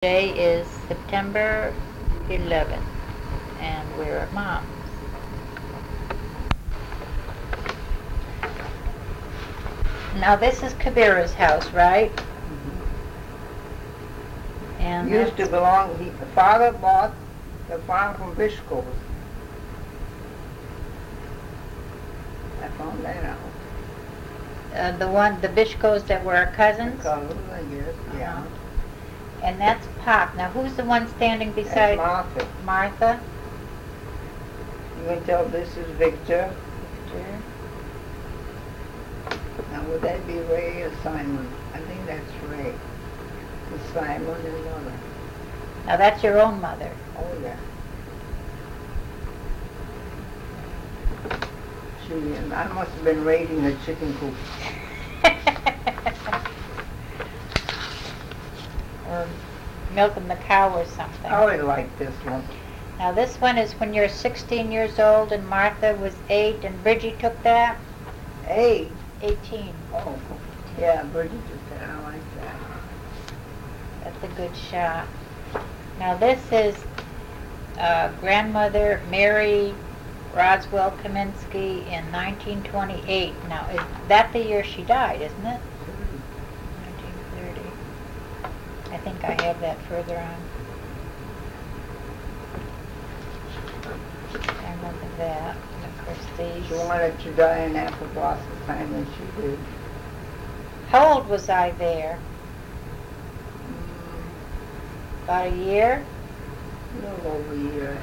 Today is September 11th, and we're at Mom's. Now this is Kabira's house, right? And Used to belong, the father bought the farm from Bishkos. I found that out. the Bishkos that were our cousins? Because, I guess, yeah. Uh-huh. And that's Pop. Now who's the one standing beside That's Martha. Martha? You can tell this is Victor. Victor. Now would that be Ray or Simon? I think that's Ray. It's Simon and mother. Now that's your own mother. Oh yeah. I must have been raiding the chicken coop. Or milking the cow or something. I would like this one. Now this one is when you're 16 years old and Martha was 8 and Bridgie took that? 8. 18. Oh, yeah, Bridget took that. I like that. That's a good shot. Now this is grandmother Mary Roswell Kaminsky in 1928. Now is that the year she died, isn't it? 1930. I think I have that further on. I remember that. And of course these. She wanted to die in apple blossom time, and she did. How old was I there? About a year? A little over a year,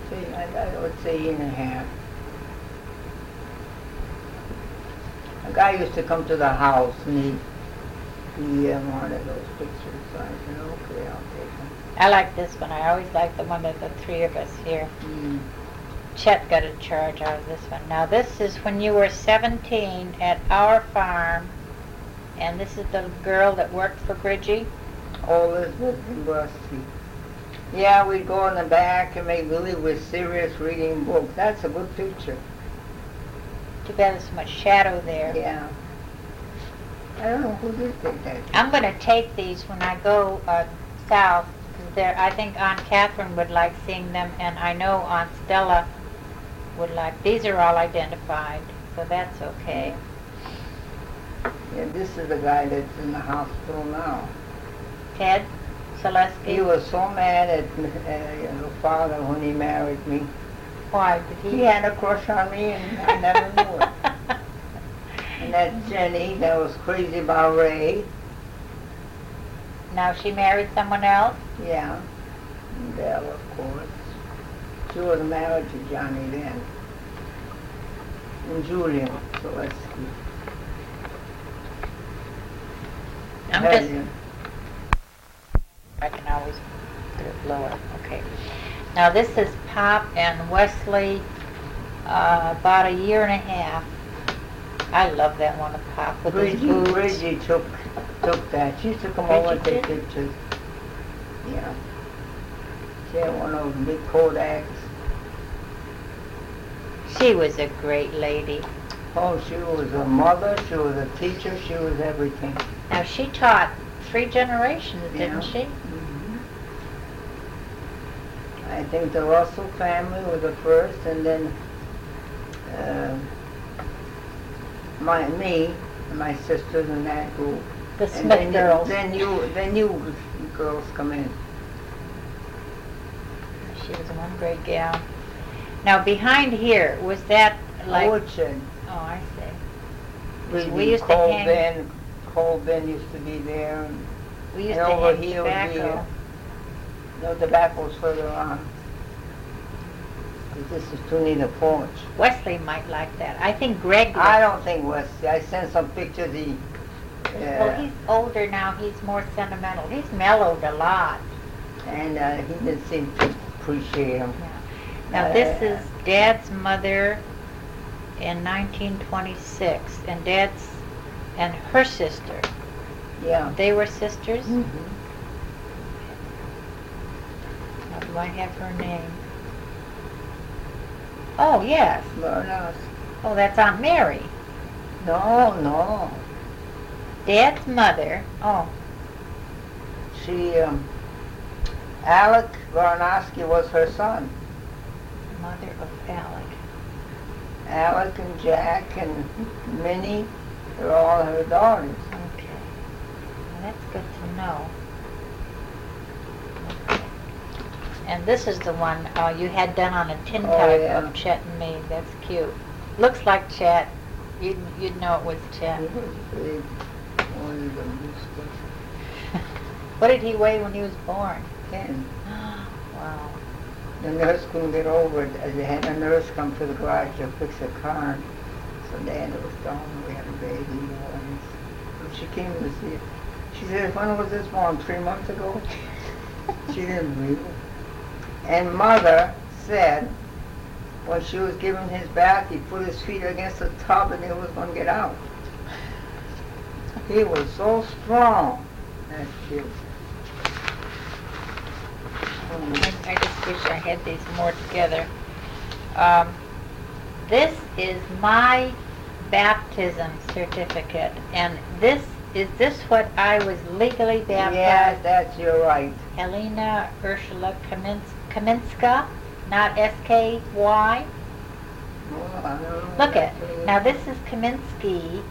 I would say 1.5 years. A guy used to come to the house, and he wanted those pictures, so I said, okay, I'll take them. I like this one. I always like the one of the three of us here. Chet got a charge out of this one. Now this is when you were 17 at our farm, and this is the girl that worked for Bridgie. Oh, Elizabeth and Rusty. Yeah, we'd go in the back and make believe we're serious reading books. That's a good picture. Too bad there's so much shadow there. Yeah. I don't know who did take that. I'm going to take these when I go south. I think Aunt Catherine would like seeing them, and I know Aunt Stella would like. These are all identified, so that's okay. Yeah, this is the guy that's in the hospital now. Ted Selesky? He was so mad at the father when he married me. Why? Did He had a crush on me, and I never knew it. And that Jenny that was crazy about Ray. Now she married someone else? Yeah. And Belle, of course. She was married to Johnny then. And Julian Selesky. I can always put it lower. Okay. Now this is Pop and Wesley, about 1.5 years. I love that one of Pop with his boots. Bridgie took that. She took them over and take pictures. Yeah. She had one of those big Kodaks. She was a great lady. Oh, she was a mother, she was a teacher, she was everything. Now she taught 3 generations, didn't she? Mm-hmm. I think the Russell family was the first, and then me and my sisters and that group. The Smith girls. Then you girls come in. She was one great gal. Now behind here, was that like... Orchard. Oh, I see. We used to hang... Coal bin used to be there. And We used to over hang here tobacco. No, tobacco's further on. 'Cause this is too near the porch. Wesley might like that. I think Greg... I don't think Wesley. I sent some pictures. Well, he's older now. He's more sentimental. He's mellowed a lot. And he didn't seem to appreciate him. Yeah. Now this is Dad's mother in 1926, and Dad's and her sister. Yeah. They were sisters. Mm-hmm. Now, do I have her name? Oh yes. Myrna. Oh, that's Aunt Mary. No. Dad's mother. Oh, Alec Varanowski was her son. Mother of Alec. Alec and Jack and Minnie, they're all her daughters. Okay. Well, that's good to know. Okay. And this is the one you had done on a tintype yeah. of Chet and me. That's cute. Looks like Chet. You'd know it was Chet. He was big. One of them was What did he weigh when he was born? 10. Wow. The nurse couldn't get over it. They had a nurse come to the garage to fix a car. So Dad was gone. We had a baby boy. So she came to see it. She said, when was this born? 3 months ago? She didn't believe it. And Mother said, when she was giving his bath, he put his feet against the tub and he was going to get out. He was so strong. That's cute. I just wish I had these more together. This is my baptism certificate, and is this what I was legally baptized? Yes, that's you're right. Helena Ursula Kaminska, not S-K-Y. Well, I don't know. Look it. Now this is Kaminsky,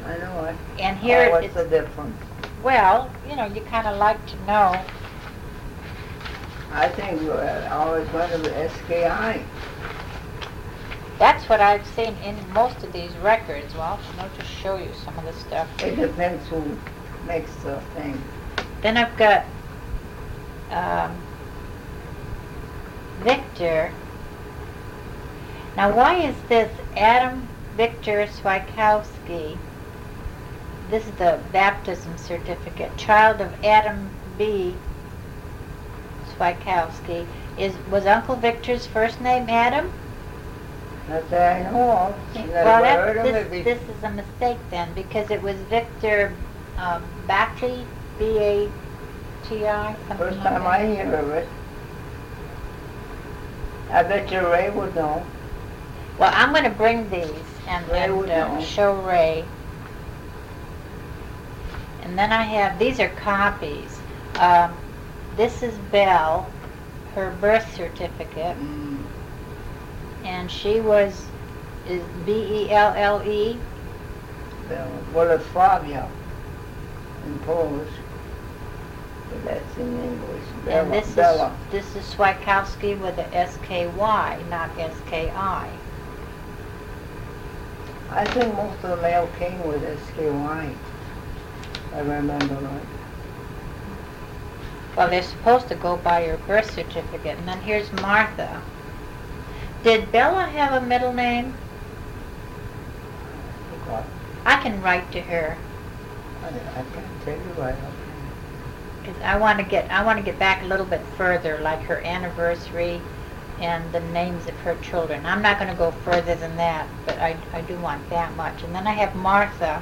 I know it. and here What's it's, the difference? well, you know, you kind of like to know. I think I always went to the SKI. That's what I've seen in most of these records. Well, I'll just show you some of the stuff. It depends who makes the thing. Then I've got Victor. Now, why is this Adam Victor Swikowski? This is the baptism certificate. Child of Adam B. Swikowski. Was Uncle Victor's first name Adam? That's that I know of. Well, Never heard of it before. this is a mistake then, because it was Victor Bati, B-A-T-I, something First like time that. I hear of it. I bet you Ray would know. Well, I'm going to bring these and Ray would know. show Ray. And then I have, these are copies. This is Belle, her birth certificate. And she is B-E-L-L-E. Boleslavia in Polish. But that's in English. And Bella. this is Swikowski with a S-K-Y, not S-K-I. I think most of the mail came with SKY. I remember right. Well, they're supposed to go by your birth certificate. And then here's Martha. Did Bella have a middle name? What? I can write to her. I can't tell you right off. Because I want to get back a little bit further, like her anniversary and the names of her children. I'm not going to go further than that, but I do want that much. And then I have Martha.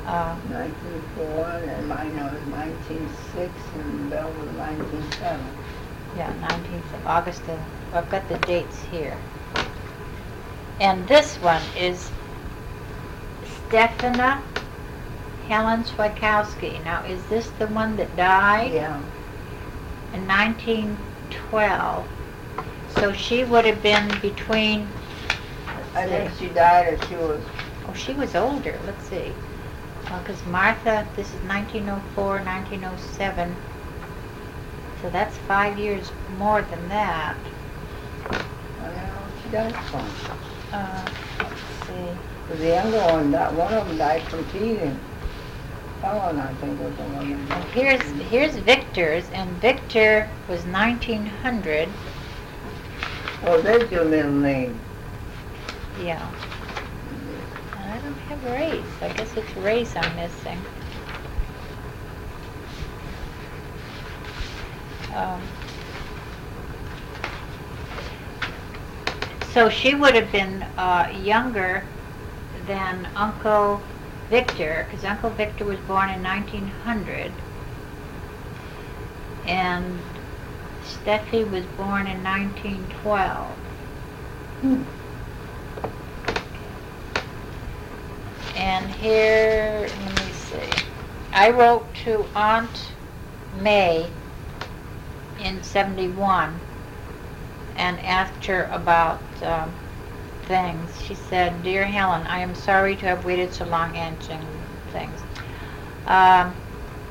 1904, and mine was 1906, and Belle was 1907. Yeah, 19th of August. I've got the dates here. And this one is Stefana Helen Swikowski. Now, is this the one that died? Yeah. In 1912. So she would have been between... I think she died as she was... Oh, she was older. Let's see. Because Martha, this is 1904, 1907. So that's 5 years more than that. She died from. Let's see. Because the younger one, one of them died from teething. Helen, I think, was the one that died. Here's Victor's, and Victor was 1900. Oh, there's your middle name. Yeah. And I don't have Ray's. I guess it's Ray's I'm missing. So she would have been younger than Uncle Victor, because Uncle Victor was born in 1900, and Steffi was born in 1912. And here, let me see. I wrote to Aunt May in 71 and asked her about things. She said, "Dear Helen, I am sorry to have waited so long answering things.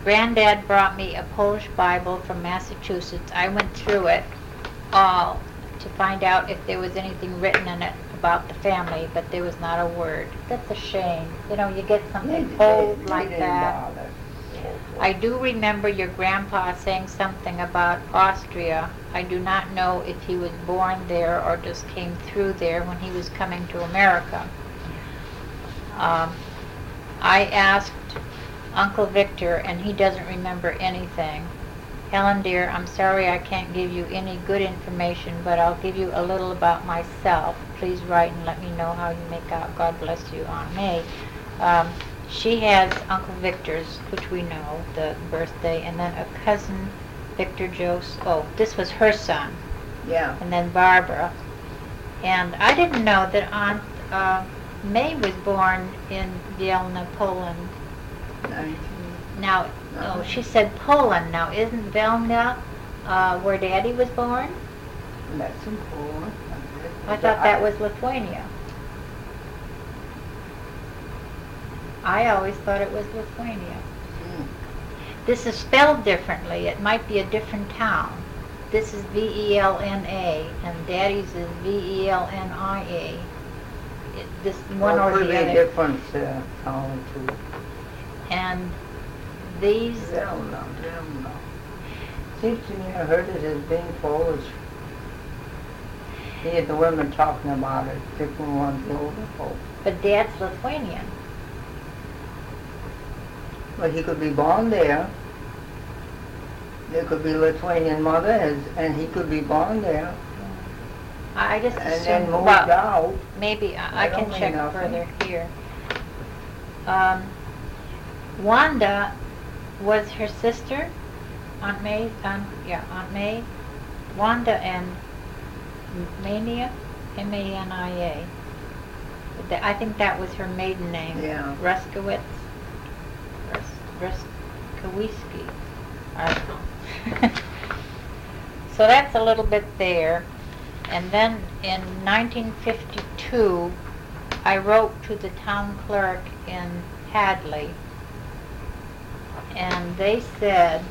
Granddad brought me a Polish Bible from Massachusetts. I went through it all to find out if there was anything written in it about the family, but there was not a word. That's a shame. You know, you get something old like that. I do remember your grandpa saying something about Austria. I do not know if he was born there or just came through there when he was coming to America. I asked Uncle Victor, and he doesn't remember anything. Helen dear, I'm sorry I can't give you any good information, but I'll give you a little about myself. Please write and let me know how you make out. God bless you, Aunt May." She has Uncle Victor's, which we know, the birthday, and then a cousin, Victor Joseph. Oh, this was her son. Yeah. And then Barbara. And I didn't know that Aunt May was born in Vienna, Poland. 19. Now, oh, she said Poland. Now, isn't Vilna where Daddy was born? That's in Poland. I thought that was Lithuania. I always thought it was Lithuania. This is spelled differently. It might be a different town. This is V-E-L-N-A, and Daddy's is V-E-L-N-I-A. This one or could the be a other. different town too. And these... Vilna. Seems to me I heard it as being Polish. He had the women talking about it, different ones over Polish. But Dad's Lithuanian. But he could be born there. There could be Lithuanian mother, and he could be born there. I just And assumed, then moved well, out. maybe I I can don't check know nothing. further here. Wanda was her sister, Aunt May, Aunt May, Wanda and Mania, M-A-N-I-A. I think that was her maiden name. Yeah. Ruskowitz, Ruskowski. I don't know. So that's a little bit there. And then in 1952, I wrote to the town clerk in Hadley, and they said,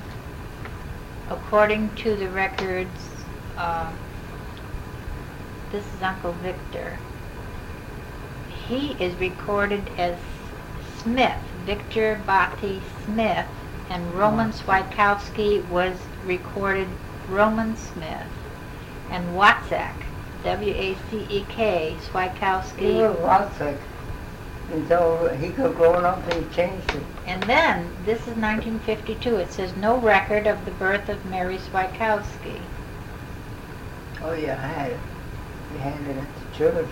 according to the records, this is Uncle Victor. He is recorded as Smith, Victor Bati Smith, and Roman Swikowski was recorded Roman Smith, and Watzek, W-A-C-E-K, Swikowski. He was Watzek until he could grown up and he changed it. And then, this is 1952, it says no record of the birth of Mary Swikowski. Oh yeah, I had it. We had it at the church.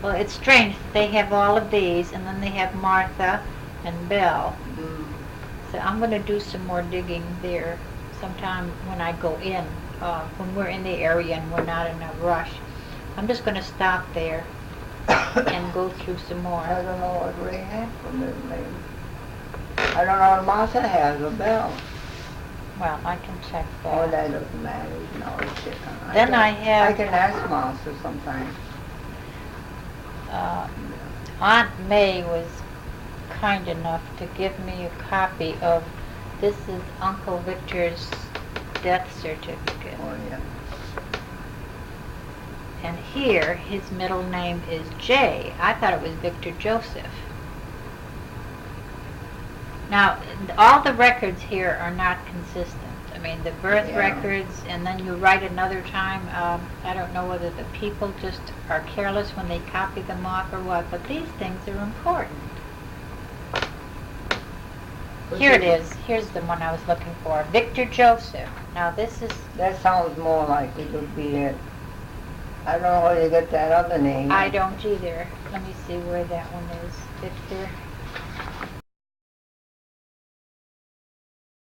Well, it's strange, they have all of these, and then they have Martha and Belle. So I'm going to do some more digging there sometime when I go in, when we're in the area and we're not in a rush. I'm just going to stop there and go through some more. I don't know what Ray had from his name. I don't know what Martha has, or Belle. Well, I can check Oh, that. that doesn't matter. No, shit. Then I have... I can ask Martha sometime. Aunt May was kind enough to give me a copy of, this is Uncle Victor's death certificate. Oh, yeah. And here, his middle name is J. I thought it was Victor Joseph. Now, all the records here are not consistent. I mean, the birth Yeah. records, and then you write another time. I don't know whether the people just are careless when they copy them off or what, but these things are important. Here it is. Here's the one I was looking for. Victor Joseph. Now, this is... That sounds more like it would be it. I don't know where you get that other name. I don't either. Let me see where that one is. Victor.